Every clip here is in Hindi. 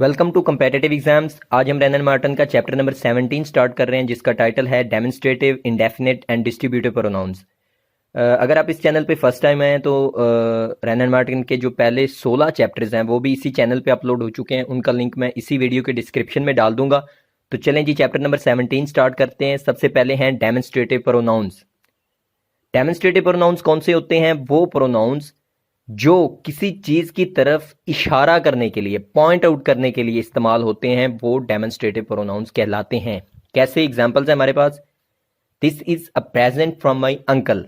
Welcome to competitive exams. आज हम रैनन मार्टिन का चैप्टर नंबर 17 स्टार्ट कर रहे हैं, जिसका टाइटल है demonstrative, indefinite and distributive pronounce. अगर आप इस चैनल पे फर्स्ट टाइम आए तो रैनन मार्टिन के जो पहले 16 चैप्टर्स हैं वो भी इसी चैनल पे अपलोड हो चुके हैं। उनका लिंक मैं इसी वीडियो के डिस्क्रिप्शन में डाल दूंगा। तो चलें जी, चैप्टर नंबर 17 स्टार्ट करते हैं। सबसे पहले हैं डेमोन्स्ट्रेटिव प्रोनाउंस। डेमोन्स्ट्रेटिव प्रोनाउंस कौन से होते हैं? वो प्रोनाउंस जो किसी चीज की तरफ इशारा करने के लिए, पॉइंट आउट करने के लिए इस्तेमाल होते हैं, वो डेमोन्स्ट्रेटिव प्रोनाउंस कहलाते हैं। कैसे? एग्जांपल्स है हमारे पास। This is a present from my uncle.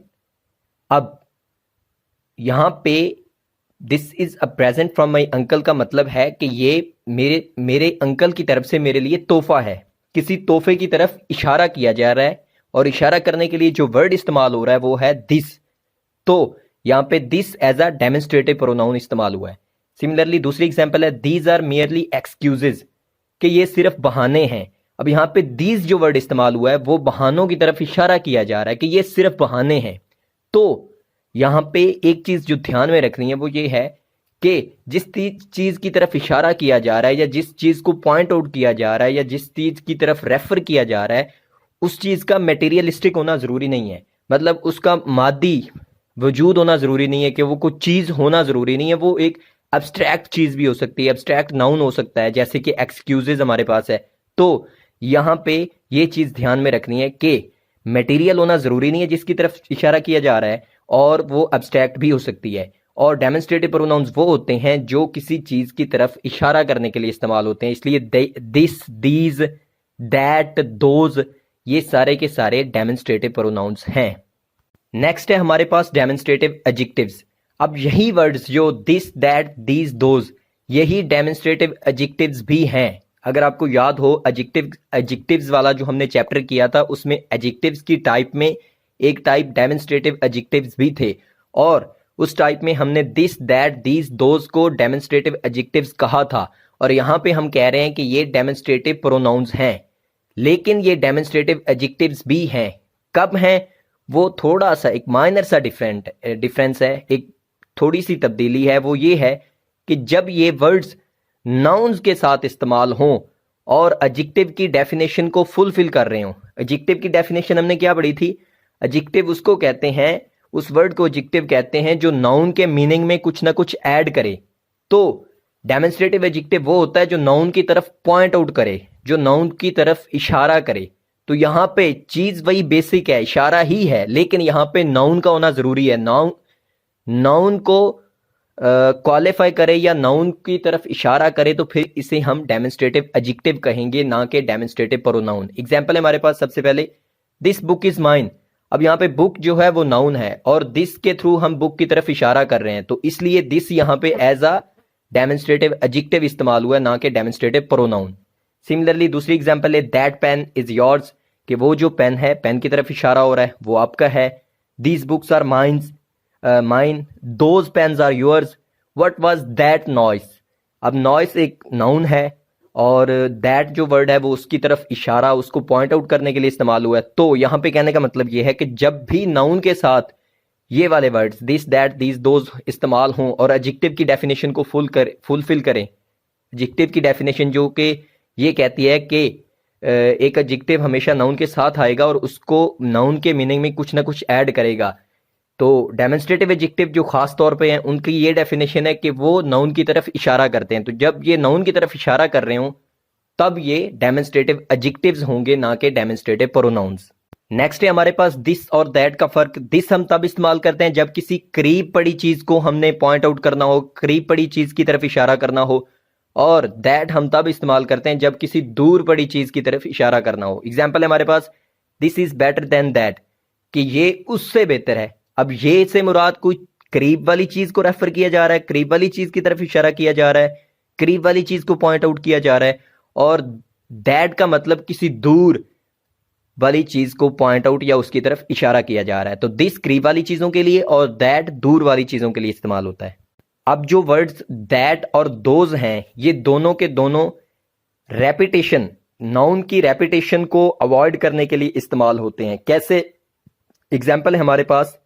अब यहां पे this is a present from my uncle का मतलब है कि ये मेरे अंकल की तरफ से मेरे लिए तोहफा है। किसी तोहफे की तरफ इशारा किया जा रहा है और इशारा करने के लिए जो वर्ड इस्तेमाल हो रहा है वो है दिस। तो यहां पे this as a demonstrative pronoun इस्तेमाल हुआ है। सिमिलरली दूसरी एग्जांपल है दीज आर मेयरली एक्सक्यूजेज, कि ये सिर्फ बहाने हैं। अब यहां पे दीज जो वर्ड इस्तेमाल हुआ है वो बहानों की तरफ इशारा किया जा रहा है कि ये सिर्फ बहाने हैं। तो यहां पे एक चीज जो ध्यान में रखनी है वो ये है कि जिस चीज की तरफ इशारा किया जा रहा है या जिस चीज को पॉइंट आउट किया जा रहा है या जिस चीज की तरफ रेफर किया जा रहा है, उस चीज का मेटीरियलिस्टिक होना जरूरी नहीं है। मतलब उसका मादी वजूद होना जरूरी नहीं है, कि वो कुछ चीज होना जरूरी नहीं है। वो एक एब्स्ट्रैक्ट चीज भी हो सकती है, एब्स्ट्रैक्ट नाउन हो सकता है, जैसे कि एक्सक्यूजेज हमारे पास है। तो यहां पे ये चीज ध्यान में रखनी है कि मटेरियल होना जरूरी नहीं है जिसकी तरफ इशारा किया जा रहा है, और वो एब्स्ट्रैक्ट भी हो सकती है। और डेमोन्स्ट्रेटिव प्रोनाउंस वो होते हैं जो किसी चीज की तरफ इशारा करने के लिए इस्तेमाल होते हैं। इसलिए दिस, दीज, दैट, दोज, ये सारे के सारे डेमोन्स्ट्रेटिव प्रोनाउंस हैं। नेक्स्ट है हमारे पास डेमोन्स्ट्रेटिव एडजेक्टिव्स। अब यही वर्ड्स जो दिस, दैट, दीज, दोज, यही डेमोन्स्ट्रेटिव एडजेक्टिव्स भी हैं। अगर आपको याद हो, एडजेक्टिव्स वाला जो हमने चैप्टर किया था उसमें एडजेक्टिव्स की टाइप में एक टाइप डेमोन्स्ट्रेटिव एडजेक्टिव्स भी थे, और उस टाइप में हमने दिस, दैट, दीज, दोज को डेमोन्स्ट्रेटिव एडजेक्टिव्स कहा था। और यहां पे हम कह रहे हैं कि ये डेमोन्स्ट्रेटिव प्रोनाउंस हैं, लेकिन ये डेमोन्स्ट्रेटिव एडजेक्टिव्स भी हैं। कब हैं? वो थोड़ा सा एक माइनर सा डिफरेंस है, एक थोड़ी सी तब्दीली है। वो ये है कि जब ये वर्ड्स नाउन्स के साथ इस्तेमाल हों और एडजेक्टिव की डेफिनेशन को फुलफिल कर रहे हों। एडजेक्टिव की डेफिनेशन हमने क्या पढ़ी थी? एडजेक्टिव उसको कहते हैं, उस वर्ड को एडजेक्टिव कहते हैं जो नाउन के मीनिंग में कुछ ना कुछ ऐड करे। तो डेमोन्स्ट्रेटिव एडजेक्टिव वो होता है जो नाउन की तरफ पॉइंट आउट करे, जो नाउन की तरफ इशारा करे। तो यहां पे चीज वही बेसिक है, इशारा ही है, लेकिन यहां पे नाउन का होना जरूरी है। नाउन को क्वालिफाई करे या नाउन की तरफ इशारा करे तो फिर इसे हम डेमोन्स्ट्रेटिव एडजेक्टिव कहेंगे, ना कि डेमोन्स्ट्रेटिव प्रोनाउन। एग्जांपल है हमारे पास सबसे पहले दिस बुक इज माइन। अब यहां पे बुक जो है वो नाउन है और दिस के थ्रू हम बुक की तरफ इशारा कर रहे हैं, तो इसलिए दिस यहां पे एज अ डेमोन्स्ट्रेटिव एडजेक्टिव इस्तेमाल हुआ है, ना कि डेमोन्स्ट्रेटिव प्रोनाउन। सिमिलरली दूसरी एग्जांपल है दैट पेन इज योर्स, कि वो जो पेन है, पेन की तरफ इशारा हो रहा है, वो आपका है। These books are mine, those pens are yours, what was that noise. अब नॉइस एक नाउन है और दैट जो वर्ड है वो उसकी तरफ इशारा, उसको पॉइंट आउट करने के लिए इस्तेमाल हुआ है। तो यहां पे कहने का मतलब ये है कि जब भी नाउन के साथ ये वाले words this, that, these, those इस्तेमाल हों और एडजेक्टिव की डेफिनेशन को फुलफिल करें, एडजेक्टिव की डेफिनेशन जो कि ये कहती है कि एक एडजेक्टिव हमेशा नाउन के साथ आएगा और उसको नाउन के मीनिंग में कुछ ना कुछ ऐड करेगा। तो डेमोन्स्ट्रेटिव एडजेक्टिव जो खास तौर पे हैं उनकी ये डेफिनेशन है कि वो नाउन की तरफ इशारा करते हैं। तो जब ये नाउन की तरफ इशारा कर रहे हो तब ये डेमोन्स्ट्रेटिव एडजेक्टिव्स होंगे, ना कि डेमोन्स्ट्रेटिव प्रोनाउंस। नेक्स्ट है हमारे पास दिस और दैट का फर्क। दिस हम तब इस्तेमाल करते हैं जब किसी करीब पड़ी चीज को हमने पॉइंट आउट करना हो, करीब पड़ी चीज की तरफ इशारा करना हो, और दैट हम तब इस्तेमाल करते हैं जब किसी दूर पड़ी चीज की तरफ इशारा करना हो। एग्जाम्पल है हमारे पास this is better than that, कि ये उससे बेहतर है। अब ये से मुराद कोई करीब वाली चीज को रेफर किया जा रहा है, करीब वाली चीज की तरफ इशारा किया जा रहा है, करीब वाली चीज को पॉइंट आउट किया जा रहा है, और दैट का मतलब किसी दूर वाली चीज को पॉइंट आउट या उसकी तरफ इशारा किया जा रहा है। तो दिस करीब वाली चीजों के लिए और दैट दूर वाली चीजों के लिए इस्तेमाल होता है। अब जो वर्ड्स दैट और दोज हैं ये दोनों के दोनों रेपिटेशन, नाउन की रेपिटेशन को अवॉइड करने के लिए इस्तेमाल होते हैं। कैसे? एग्जाम्पल है हमारे पास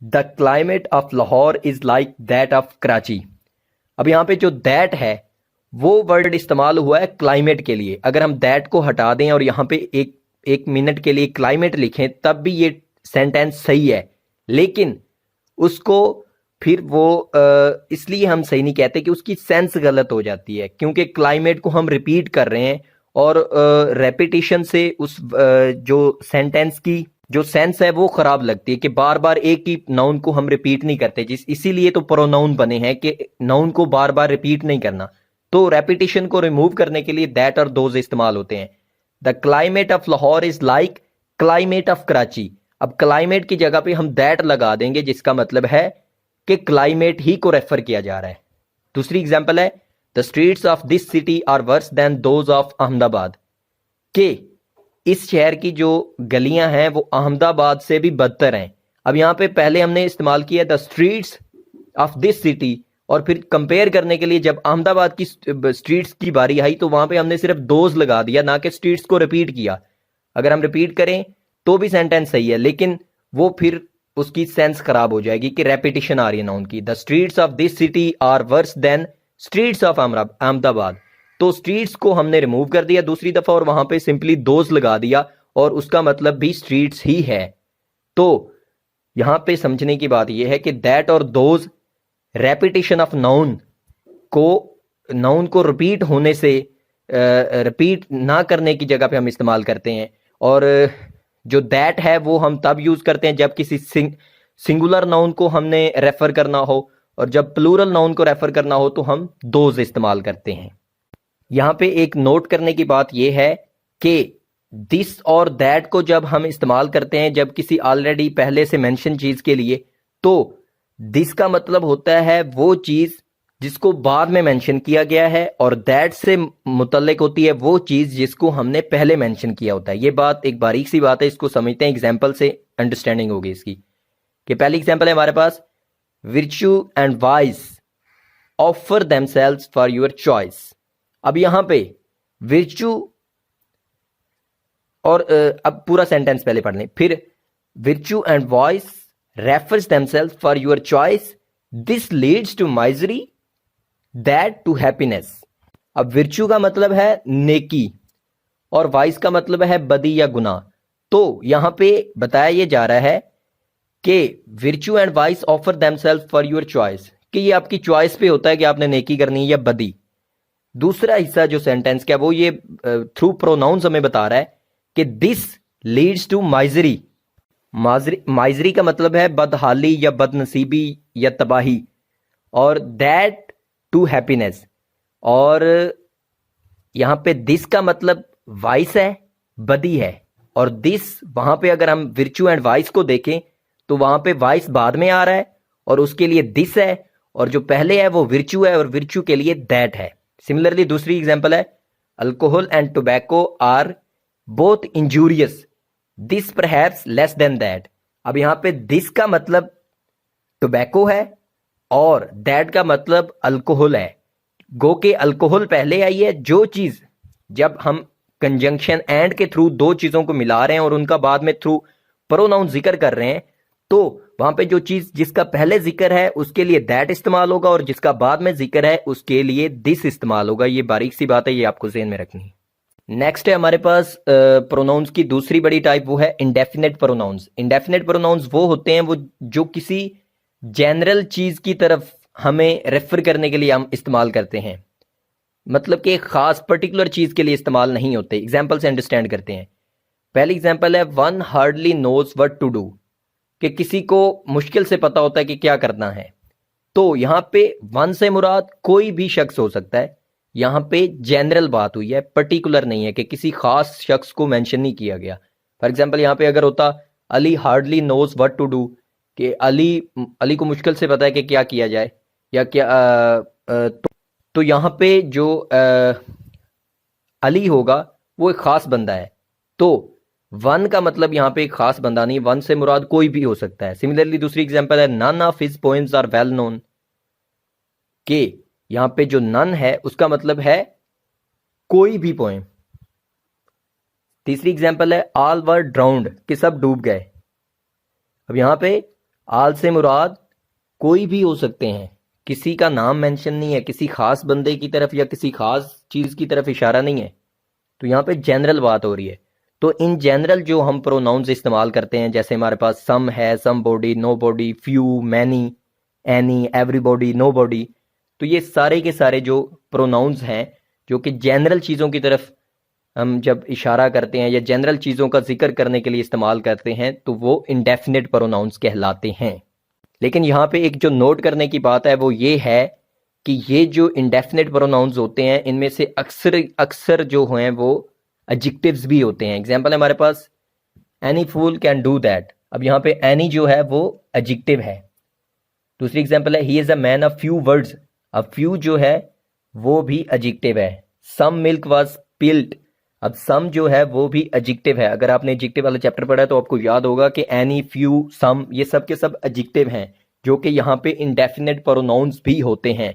the climate of Lahore is like that of Karachi. अब यहां पे जो दैट है वो वर्ड इस्तेमाल हुआ है क्लाइमेट के लिए। अगर हम दैट को हटा दें और यहाँ पे एक मिनट के लिए क्लाइमेट लिखें तब भी ये सेंटेंस सही है, लेकिन उसको फिर वो इसलिए हम सही नहीं कहते कि उसकी सेंस गलत हो जाती है, क्योंकि क्लाइमेट को हम रिपीट कर रहे हैं और रेपिटेशन से उस जो सेंटेंस की जो सेंस है वो खराब लगती है कि बार बार एक ही नाउन को हम रिपीट नहीं करते, इसीलिए तो प्रोनाउन बने हैं कि नाउन को बार बार रिपीट नहीं करना। तो रेपिटेशन को रिमूव करने के लिए दैट और दोज इस्तेमाल होते हैं। The climate of Lahore is like climate of Karachi. अब क्लाइमेट की जगह पे हम दैट लगा देंगे, जिसका मतलब है कि क्लाइमेट ही को रेफर किया जा रहा है। दूसरी एग्जांपल है the streets of this city are worse than those of Ahmedabad, के इस शहर की जो गलियां हैं वो अहमदाबाद से भी बदतर हैं। अब यहाँ पे पहले हमने इस्तेमाल किया the streets of this city, और फिर कंपेयर करने के लिए जब अहमदाबाद की स्ट्रीट्स की बारी आई तो वहां पे हमने सिर्फ दोज लगा दिया, ना कि स्ट्रीट्स को रिपीट किया। अगर हम रिपीट करें तो भी सेंटेंस सही है, लेकिन वो फिर उसकी सेंस खराब हो जाएगी कि रेपिटेशन आ रही है नाउन की। The streets of this city are worse than streets of Ahmedabad. तो स्ट्रीट्स को हमने रिमूव कर दिया दूसरी दफा और वहां पे सिंपली दोज लगा दिया और उसका मतलब भी स्ट्रीट्स ही है। तो यहां पे समझने की बात यह है कि दैट और दोज रेपिटेशन ऑफ नाउन को रिपीट होने से रिपीट ना करने की जगह पे हम इस्तेमाल करते हैं। और जो दैट है वो हम तब यूज करते हैं जब किसी सिंगुलर नाउन को हमने रेफर करना हो, और जब प्लूरल नाउन को रेफर करना हो तो हम दोज इस्तेमाल करते हैं। यहां पे एक नोट करने की बात यह है कि दिस और दैट को जब हम इस्तेमाल करते हैं जब किसी ऑलरेडी पहले से मेंशन चीज के लिए, तो दिस का मतलब होता है वो चीज जिसको बाद में मेंशन किया गया है, और दैट से मुतल्लिक होती है वो चीज जिसको हमने पहले मेंशन किया होता है। ये बात एक बारीक सी बात है, इसको समझते हैं, एग्जाम्पल से अंडरस्टैंडिंग होगी इसकी। कि पहली एग्जाम्पल है हमारे पास virtue and vice offer themselves for your choice. अब यहां पे विर्च्यू और अब पूरा सेंटेंस पहले पढ़ लें। फिर virtue and voice refers themselves for your choice, this leads to misery that to happiness. अब विर्च्यू का मतलब है नेकी और वाइस का मतलब है बदी या गुनाह। तो यहां पे बताया ये जा रहा है कि virtue and vice offer themselves for your choice, कि ये आपकी चॉइस पे होता है कि आपने नेकी करनी है या बदी। दूसरा हिस्सा जो सेंटेंस का वो ये थ्रू प्रोनाउंस हमें बता रहा है कि this leads to misery. Misery का मतलब है बदहाली या बदनसीबी या तबाही, और दैट टू हैप्पीनेस। और यहां पे दिस का मतलब वाइस है, बदी है, और दिस वहां पे अगर हम विर्च्यू एंड वाइस को देखें तो वहां पे वाइस बाद में आ रहा है और उसके लिए दिस है, और जो पहले है वो विर्च्यू है और विर्च्यू के लिए दैट है। सिमिलरली दूसरी एग्जांपल है alcohol and tobacco are both injurious, this perhaps less than that. अब यहां पे दिस का मतलब टोबैको है और दैट का मतलब अल्कोहल है। गो के अल्कोहल पहले आई है। जो चीज जब हम कंजंक्शन एंड के थ्रू दो चीजों को मिला रहे हैं और उनका बाद में थ्रू प्रोनाउन जिक्र कर रहे हैं, तो वहां पे जो चीज जिसका पहले जिक्र है उसके लिए दैट इस्तेमाल होगा और जिसका बाद में जिक्र है उसके लिए दिस इस्तेमाल होगा। ये बारीक सी बात है, ये आपको ज़हन में रखनी है। नेक्स्ट है हमारे पास प्रोनाउंस की दूसरी बड़ी टाइप, वो है इंडेफिनेट प्रोनाउंस। इंडेफिनेट प्रोनाउंस वो होते हैं वो जो किसी जनरल चीज की तरफ हमें रेफर करने के लिए हम इस्तेमाल करते हैं, मतलब कि एक खास पर्टिकुलर चीज के लिए इस्तेमाल नहीं होते। एग्जाम्पल से अंडरस्टैंड करते हैं। पहली एग्जाम्पल है one hardly knows what to do, कि किसी को मुश्किल से पता होता है कि क्या करना है। तो यहां पे वन से मुराद कोई भी शख्स हो सकता है। यहां पे जनरल बात हुई है, पर्टिकुलर नहीं है कि किसी खास शख्स को मेंशन नहीं किया गया। फॉर एग्जांपल यहां पे अगर होता Ali hardly knows what to do, कि अली को मुश्किल से पता है कि क्या किया जाए या क्या तो यहां पे जो अली होगा वो एक खास बंदा है। तो वन का मतलब यहां पे एक खास बंदा नहीं, वन से मुराद कोई भी हो सकता है। सिमिलरली दूसरी एग्जांपल है none of his poems are well known, के यहां पे जो नन है उसका मतलब है कोई भी पोएम। तीसरी एग्जांपल है ऑल वर ड्राउंड, कि सब डूब गए। अब यहां पे ऑल से मुराद कोई भी हो सकते हैं, किसी का नाम मेंशन नहीं है, किसी खास बंदे की तरफ या किसी खास चीज़ की तरफ इशारा नहीं है, तो यहाँ पे जनरल बात हो रही है। तो इन जनरल जो हम प्रोनाउंस इस्तेमाल करते हैं, जैसे हमारे पास सम है, somebody, nobody, few, many, any, everybody, nobody, तो ये सारे के सारे जो प्रोनाउंस हैं जो कि जनरल चीज़ों की तरफ हम जब इशारा करते हैं या जनरल चीज़ों का जिक्र करने के लिए इस्तेमाल करते हैं तो वो इंडेफिनिट प्रोनाउंस कहलाते हैं। लेकिन यहाँ पे एक जो नोट करने की बात है वो ये है कि ये जो इंडेफिनिट प्रोनाउंस होते हैं इनमें से अक्सर अक्सर जो हैं वो एडजेक्टिव्स भी होते हैं। एग्जांपल है हमारे पास any fool can do that. अब यहाँ पे एनी जो है वो एडजेक्टिव है। दूसरी एग्जांपल है he is a man of few words. अब फ्यू जो है वो भी एडजेक्टिव है। Some milk was spilled. अब सम जो है वो भी एडजेक्टिव है। अगर आपने एडजेक्टिव वाला चैप्टर पढ़ा है तो आपको याद होगा कि एनी, फ्यू, सम ये सब के सब एडजेक्टिव हैं जो कि यहाँ पे इंडेफिनिट प्रोनाउंस भी होते हैं।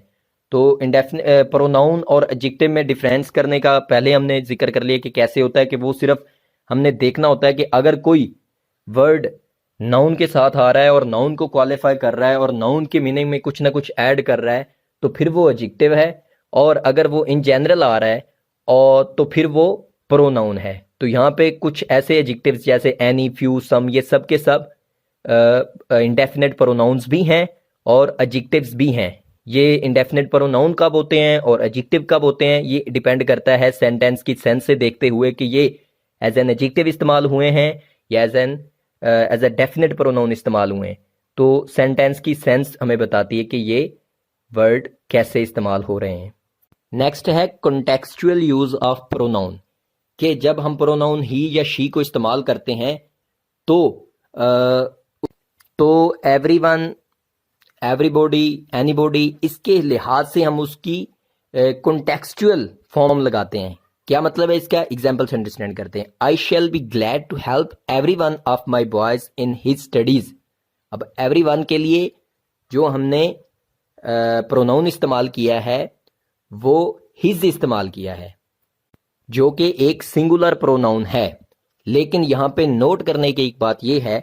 तो इंडेफिनिट प्रोनाउन और एडजेक्टिव में डिफरेंस करने का पहले हमने जिक्र कर लिया कि कैसे होता है, कि वो सिर्फ हमने देखना होता है कि अगर कोई वर्ड नाउन के साथ आ रहा है और नाउन को क्वालिफाई कर रहा है और नाउन के मीनिंग में कुछ ना कुछ ऐड कर रहा है तो फिर वो एडजेक्टिव है, और अगर वो इन जनरल आ रहा है और तो फिर वो प्रोनाउन है। तो यहाँ पे कुछ ऐसे एडजेक्टिव्स जैसे एनी, फ्यू, सम ये सब के सब इंडेफिनिट प्रोनाउंस भी हैं और एडजेक्टिव्स भी हैं। ये इंडेफिनिट प्रोनाउन कब होते हैं और एडजेक्टिव कब होते हैं ये डिपेंड करता है सेंटेंस की सेंस से देखते हुए कि ये एज एन एडजेक्टिव इस्तेमाल हुए हैं या एज अ डेफिनेट प्रोनाउन इस्तेमाल हुए हैं। तो सेंटेंस की सेंस हमें बताती है कि ये वर्ड कैसे इस्तेमाल हो रहे हैं। नेक्स्ट है कॉन्टेक्सचुअल यूज ऑफ प्रोनाउन, कि जब हम प्रोनाउन ही या शी को इस्तेमाल करते हैं तो एवरीवन, एवरीबॉडी, एनीबॉडी, इसके लिहाज से हम उसकी कॉन्टेक्सचुअल फॉर्म लगाते हैं। क्या मतलब है इसका? एग्जाम्पल से अंडरस्टैंड करते हैं। I shall be glad to help everyone of my boys in his studies. अब एवरीवन के लिए जो हमने प्रोनाउन इस्तेमाल किया है वो हिज इस्तेमाल किया है जो कि एक सिंगुलर प्रोनाउन है। लेकिन यहाँ पे नोट करने की एक बात ये है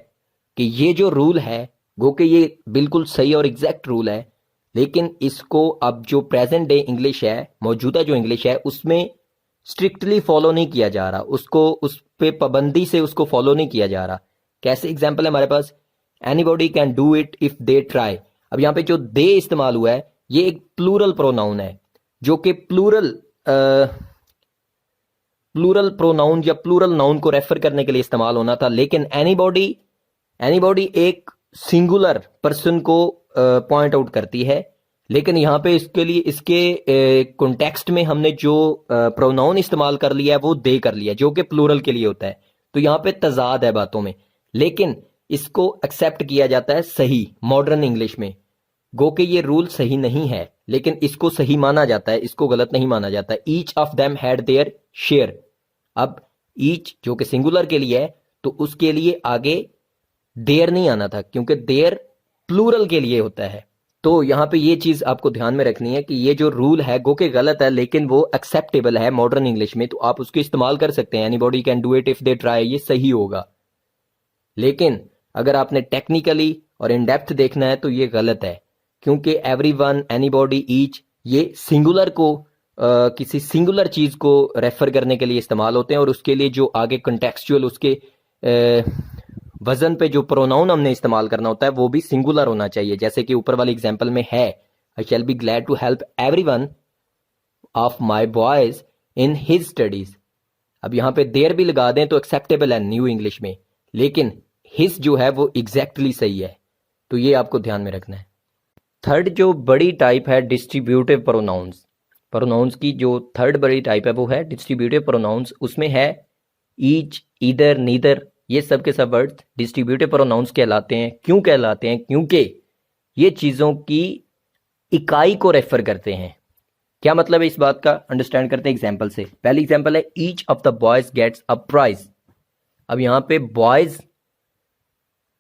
कि ये जो रूल है गो कि ये बिल्कुल सही और एग्जैक्ट रूल है, लेकिन इसको अब जो प्रेजेंट डे इंग्लिश है, मौजूदा जो इंग्लिश है, उसमें स्ट्रिक्टली फॉलो नहीं किया जा रहा। उसको उस पे पाबंदी से उसको फॉलो नहीं किया जा रहा। कैसे? एग्जाम्पल है हमारे पास anybody can do it if they try. अब यहाँ पे जो दे इस्तेमाल हुआ है ये एक प्लूरल प्रोनाउन है जो कि प्लूरल प्रोनाउन या प्लूरल नाउन को रेफर करने के लिए इस्तेमाल होना था। लेकिन एनीबॉडी एक सिंगुलर पर्सन को पॉइंट आउट करती है। लेकिन यहाँ पे इसके लिए इसके कॉन्टेक्स्ट में हमने जो प्रोनाउन इस्तेमाल कर लिया है वो दे कर लिया जो कि प्लूरल के लिए होता है। तो यहाँ पे तजाद है बातों में, लेकिन इसको एक्सेप्ट किया जाता है सही मॉडर्न इंग्लिश में। गो के ये रूल सही नहीं है लेकिन इसको सही माना जाता है, इसको गलत नहीं माना जाता। Each of them had their share. अब ईच जो कि सिंगुलर के लिए है तो उसके लिए आगे देयर नहीं आना था क्योंकि देयर प्लूरल के लिए होता है। तो यहाँ पे ये चीज आपको ध्यान में रखनी है कि ये जो रूल है गो के गलत है लेकिन वो एक्सेप्टेबल है मॉडर्न इंग्लिश में, तो आप उसको इस्तेमाल कर सकते हैं। Anybody can do it if they try, ये सही होगा। लेकिन अगर आपने टेक्निकली और इन डेप्थ देखना है तो ये गलत है क्योंकि एवरीवन, एनीबॉडी, ईच ये सिंगुलर को किसी सिंगुलर चीज को रेफर करने के लिए इस्तेमाल होते हैं और उसके लिए जो आगे कंटेक्सचुअल उसके वजन पे जो प्रोनाउन हमने इस्तेमाल करना होता है वो भी सिंगुलर होना चाहिए। जैसे कि ऊपर वाले एग्जांपल में है I shall be glad to help everyone of my boys in his studies. अब यहाँ पे देयर भी लगा दें तो एक्सेप्टेबल है न्यू इंग्लिश में, लेकिन हिज जो है वो एग्जैक्टली सही है। तो ये आपको ध्यान में रखना है। थर्ड जो बड़ी टाइप है डिस्ट्रीब्यूटिव प्रोनाउंस। प्रोनाउंस की जो थर्ड बड़ी टाइप है वो है डिस्ट्रीब्यूटिव प्रोनाउंस। उसमें है ईच, ईदर, नीदर, ये सब के सब वर्ड्स डिस्ट्रीब्यूटिव प्रोनाउंस कहलाते हैं। क्यों कहलाते हैं? क्योंकि ये चीज़ों की इकाई को रेफर करते हैं। क्या मतलब है इस बात का? अंडरस्टैंड करते हैं एग्जाम्पल से। पहली एग्जाम्पल है each of the boys gets a prize. अब यहाँ पे बॉयज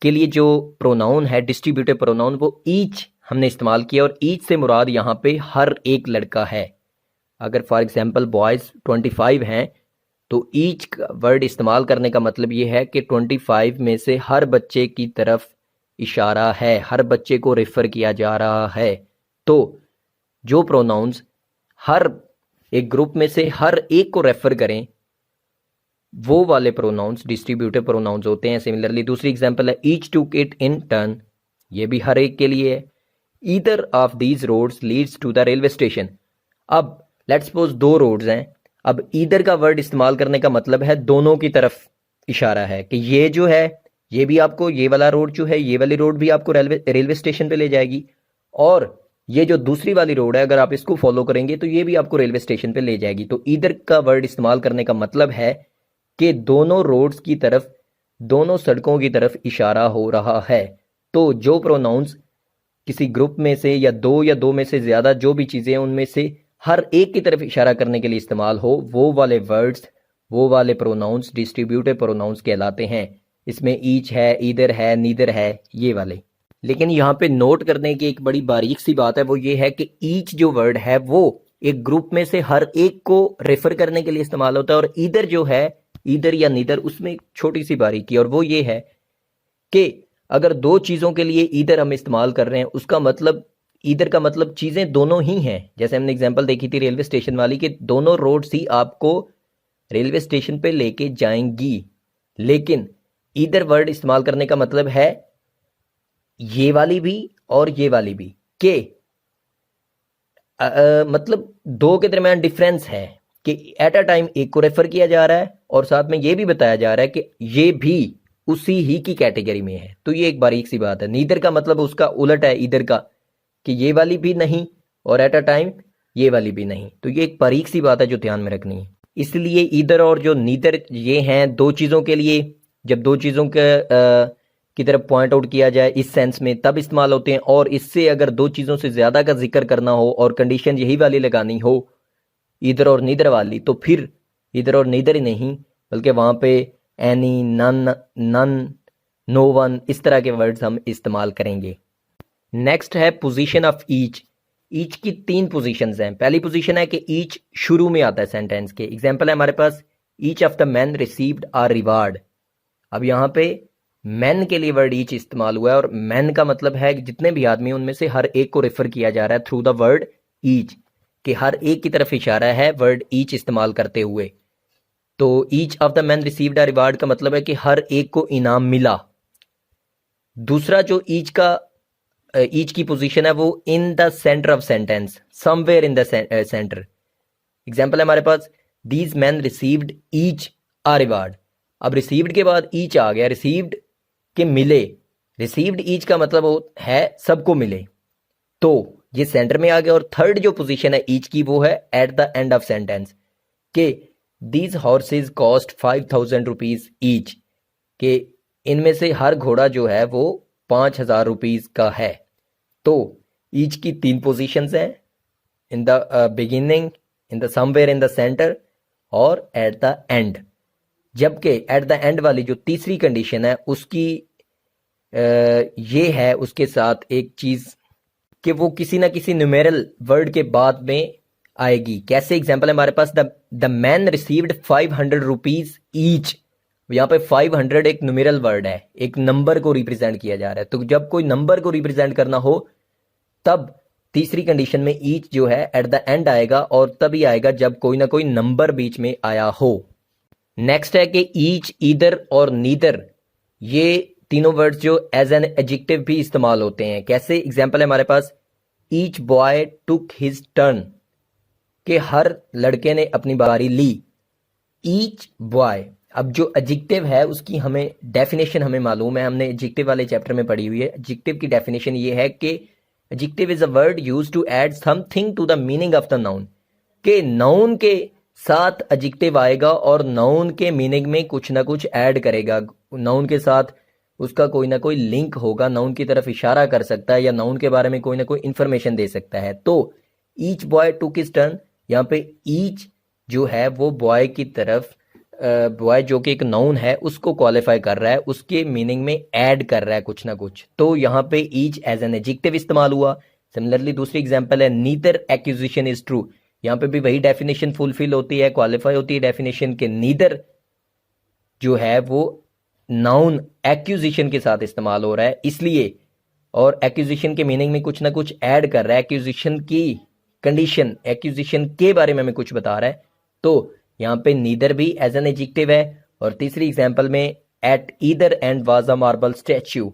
के लिए जो प्रोनाउन है डिस्ट्रीब्यूटिव प्रोनाउन वो ईच हमने इस्तेमाल किया और ईच से मुराद यहाँ पे हर एक लड़का है। अगर फॉर एग्जाम्पल बॉयज 25 हैं तो ईच वर्ड इस्तेमाल करने का मतलब ये है कि 25 में से हर बच्चे की तरफ इशारा है, हर बच्चे को रेफर किया जा रहा है। तो जो प्रोनाउंस हर एक ग्रुप में से हर एक को रेफर करें वो वाले प्रोनाउंस डिस्ट्रीब्यूटिव प्रोनाउंस होते हैं। सिमिलरली दूसरी एग्जांपल है ईच टूक इट इन टर्न, ये भी हर एक के लिए है। Either of these roads leads to the railway station. अब लेट्स सपोज दो रोड्स हैं, अब ईदर का वर्ड इस्तेमाल करने का मतलब है दोनों की तरफ इशारा है कि ये जो है ये भी आपको, ये वाला रोड जो है ये वाली रोड भी आपको रेलवे स्टेशन पे ले जाएगी, और ये जो दूसरी वाली रोड है अगर आप इसको फॉलो करेंगे तो ये भी आपको रेलवे स्टेशन पे ले जाएगी। तो ईदर का वर्ड इस्तेमाल करने का मतलब है कि दोनों रोड्स की तरफ, दोनों सड़कों की तरफ इशारा हो रहा है। तो जो प्रोनाउंस किसी ग्रुप में से या दो में से ज़्यादा जो भी चीज़ें हैं उनमें से हर एक की तरफ इशारा करने के लिए इस्तेमाल हो, वो वाले वर्ड्स, वो वाले प्रोनाउंस डिस्ट्रीब्यूटिव प्रोनाउंस कहलाते हैं। इसमें ईच है, ईदर है, नीदर है, ये वाले। लेकिन यहाँ पे नोट करने की एक बड़ी बारीक सी बात है, वो ये है कि ईच जो वर्ड है वो एक ग्रुप में से हर एक को रेफर करने के लिए इस्तेमाल होता है, और ईदर जो है, ईदर या नीदर, उसमें एक छोटी सी बारीकी, और वो ये है कि अगर दो चीज़ों के लिए ईदर हम इस्तेमाल कर रहे हैं उसका मतलब, ईदर का मतलब चीज़ें दोनों ही हैं। जैसे हमने एग्जांपल देखी थी रेलवे स्टेशन वाली कि दोनों रोड्स ही आपको रेलवे स्टेशन पे लेके जाएंगी, लेकिन ईदर वर्ड इस्तेमाल करने का मतलब है ये वाली भी और ये वाली भी, के मतलब दो के दरमियान डिफरेंस है कि एट अ टाइम एक को रेफर किया जा रहा है और साथ में ये भी बताया जा रहा है कि ये भी उसी ही की कैटेगरी में है। तो ये एक बारीक सी बात है। नीदर का मतलब उसका उलट है ईदर का, कि ये वाली भी नहीं और एट अ टाइम ये वाली भी नहीं। तो ये एक बारीक सी बात है जो ध्यान में रखनी है। इसलिए ईदर और जो नीदर ये हैं दो चीज़ों के लिए, जब दो चीज़ों के की तरफ पॉइंट आउट किया जाए इस सेंस में तब इस्तेमाल होते हैं, और इससे अगर दो चीज़ों से ज़्यादा का जिक्र करना हो और कंडीशन यही वाली लगानी हो ईदर और नीदर वाली, तो फिर ईदर और नीदर ही नहीं बल्कि वहाँ पे any, none, none, no one, इस तरह के वर्ड्स हम इस्तेमाल करेंगे। नेक्स्ट है पोजीशन ऑफ ईच। ईच की तीन पोजीशंस हैं। पहली पोजीशन है कि ईच शुरू में आता है सेंटेंस के। एग्जांपल है हमारे पास each of the man received a reward. अब यहाँ पे मैन के लिए वर्ड ईच इस्तेमाल हुआ है, और मैन का मतलब है कि जितने भी आदमी उनमें से हर एक को रेफर किया जा रहा है थ्रू द वर्ड ईच, कि हर एक की तरफ इशारा है वर्ड ईच इस्तेमाल करते हुए। तो each of the man received a reward का मतलब है कि हर एक को इनाम मिला। दूसरा जो ईच की पोजीशन है वो in the centre of sentence, somewhere in the centre. Example है हमारे पास these man received each a reward. अब रिसीव्ड के बाद ईच आ गया, रिसीव्ड के मिले, रिसीव्ड ईच का मतलब है सबको मिले, तो ये सेंटर में आ गया। और थर्ड जो पोजीशन है ईच की वो है at the end of sentence, के these horses cost 5000 rupees each, के इनमें से हर घोड़ा जो है वो 5000 रुपीज का है। तो ईच की तीन पोजीशंस हैं, in the beginning, in the somewhere in the centre और एट द एंड। जबकि एट द एंड वाली जो तीसरी कंडीशन है उसकी ये है उसके साथ एक चीज़ कि वो किसी ना किसी न्यूमेरल वर्ड के बाद में आएगी। कैसे? एग्जांपल है हमारे पास the man received 500 rupees each. यहाँ पे 500 एक न्यूमेरल वर्ड है, एक नंबर को रिप्रेजेंट किया जा रहा है। तो जब कोई नंबर को रिप्रेजेंट करना हो तब तीसरी कंडीशन में ईच जो है एट द एंड आएगा, और तभी आएगा जब कोई ना कोई नंबर बीच में आया हो। नेक्स्ट है कि ईच, ईदर और नीदर, ये तीनों वर्ड्स जो एज एन एडजेक्टिव भी इस्तेमाल होते हैं। कैसे? एग्जांपल है हमारे पास each boy took his turn, कि हर लड़के ने अपनी बारी ली। ईच बॉय, अब जो एडजेक्टिव है उसकी हमें डेफिनेशन हमें मालूम है, हमने एडजेक्टिव वाले चैप्टर में पढ़ी हुई है। एडजेक्टिव की डेफिनेशन ये है कि adjective is a word used to add something to the meaning of the noun, के नाउन के साथ एडजेक्टिव आएगा और नाउन के मीनिंग में कुछ ना कुछ ऐड करेगा। नाउन के साथ उसका कोई ना कोई लिंक होगा, नाउन की तरफ इशारा कर सकता है या नाउन के बारे में कोई ना कोई इंफॉर्मेशन दे सकता है। तो each boy took his turn, यहाँ पे ईच जो है वो बॉय की तरफ, बॉय जो कि एक नाउन है उसको क्वालिफाई कर रहा है, उसके मीनिंग में ऐड कर रहा है कुछ ना कुछ। तो यहाँ पे ईच एज एन एडजेक्टिव इस्तेमाल हुआ। सिमिलरली दूसरी एग्जांपल है नीदर एक्यूजिशन इज ट्रू, यहाँ पे भी वही डेफिनेशन फुलफिल होती है, क्वालिफाई होती है डेफिनेशन के नीदर जो है वो नाउन एक्यूजिशन के साथ इस्तेमाल हो रहा है इसलिए, और एक्विजिशन के मीनिंग में कुछ ना कुछ ऐड कर रहा है, एक्विजिशन की कंडीशन, एक्विजिशन के बारे में हमें कुछ बता रहा है, तो यहाँ पे नीदर भी एज एन एडजेक्टिव है। और तीसरी एग्जांपल में at either end was a marble statue,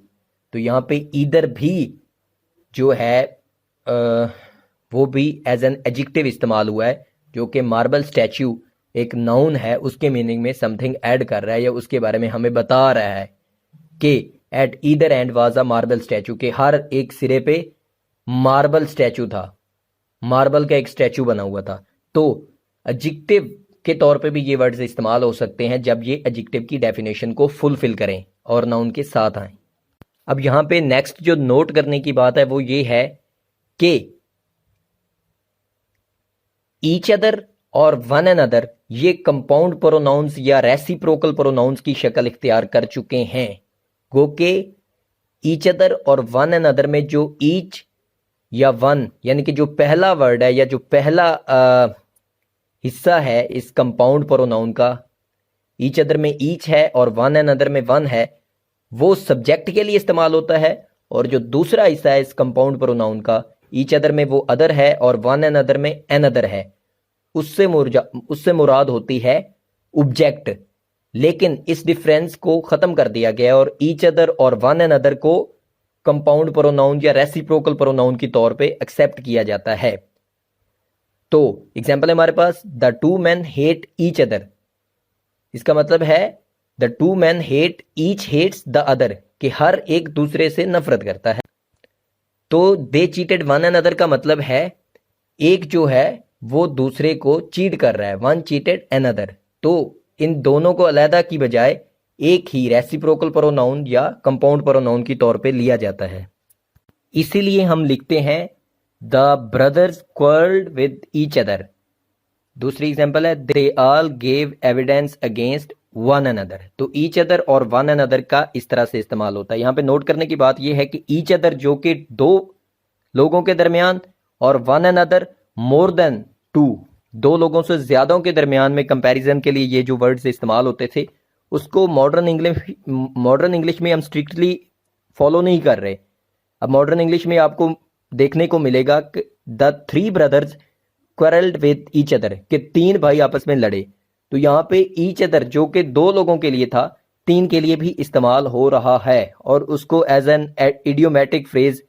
तो यहाँ पे ईदर भी जो है वो भी एज एन एडजेक्टिव इस्तेमाल हुआ है, जो कि मार्बल स्टैच्यू एक नाउन है, उसके मीनिंग में समथिंग ऐड कर रहा है या उसके बारे में हमें बता रहा है कि at either end was a marble statue, के हर एक सिरे पे मार्बल स्टैचू था, मार्बल का एक स्टैचू बना हुआ था। तो एडजेक्टिव के तौर पे भी ये वर्ड्स इस्तेमाल हो सकते हैं जब ये एडजेक्टिव की डेफिनेशन को फुलफिल करें और नाउन के साथ आए। अब यहाँ पे नेक्स्ट जो नोट करने की बात है वो ये है कि ईच अदर और वन एन अदर ये कंपाउंड प्रोनाउंस या रेसिप्रोकल प्रोनाउंस की शक्ल इख्तियार कर चुके हैं। गो के ईच अदर और वन एन अदर में जो ईच या वन यानी कि जो पहला वर्ड है या जो पहला हिस्सा है इस कंपाउंड प्रोनाउन का, ईच अदर में ईच है और वन एन अदर में वन है, वो सब्जेक्ट के लिए इस्तेमाल होता है। और जो दूसरा हिस्सा है इस कंपाउंड प्रोनाउन का, ईच अदर में वो अदर है और वन एन अदर में एन अदर है, उससे मुराद होती है ऑब्जेक्ट। लेकिन इस डिफरेंस को खत्म कर दिया गया और ईच अदर और वन एन अदर को कंपाउंड प्रोनाउन या रेसिप्रोकल प्रोनाउन के तौर पे एक्सेप्ट किया जाता है। तो एग्जांपल है हमारे पास the two man hate each other, इसका मतलब है the two man hate each hates the other, कि हर एक दूसरे से नफरत करता है। तो they cheated one an other का मतलब है एक जो है वो दूसरे को चीट कर रहा है, वन चीटेड एन अदर। तो इन दोनों को अलहदा की बजाय एक ही रेसिप्रोकल प्रोनाउन या कंपाउंड प्रोनाउन की तौर पे लिया जाता है। इसीलिए हम लिखते हैं the brothers quarrelled with each other. दूसरी एग्जांपल है they all gave evidence against one another. तो ईच अदर और वन अनदर का इस तरह से इस्तेमाल होता है। यहाँ पे नोट करने की बात यह है कि ईच अदर जो कि दो लोगों के दरमियान और one another more than two, दो लोगों से ज्यादा के दरमियान में कंपैरिजन के लिए ये जो वर्ड्स इस्तेमाल होते थे उसको मॉडर्न इंग्लिश में हम स्ट्रिक्टली फॉलो नहीं कर रहे। अब मॉडर्न इंग्लिश में आपको देखने को मिलेगा कि the three brothers quarrelled with each other, के तीन भाई आपस में लड़े। तो यहाँ पे ईच अदर जो कि दो लोगों के लिए था, तीन के लिए भी इस्तेमाल हो रहा है और उसको as an idiomatic phrase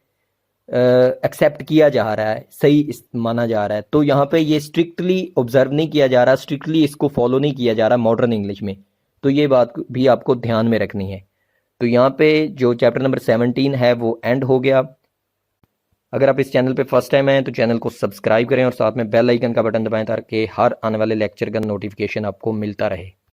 accept किया जा रहा है, सही माना जा रहा है। तो यहाँ पे ये स्ट्रिक्टली ऑब्जर्व नहीं किया जा रहा, स्ट्रिक्टली इसको फॉलो नहीं किया जा रहा मॉडर्न इंग्लिश में। तो ये बात भी आपको ध्यान में रखनी है। तो यहाँ पे जो चैप्टर नंबर 17 है वो एंड हो गया। अगर आप इस चैनल पे फर्स्ट टाइम आए तो चैनल को सब्सक्राइब करें और साथ में बेल आइकन का बटन दबाएं ताकि हर आने वाले लेक्चर का नोटिफिकेशन आपको मिलता रहे।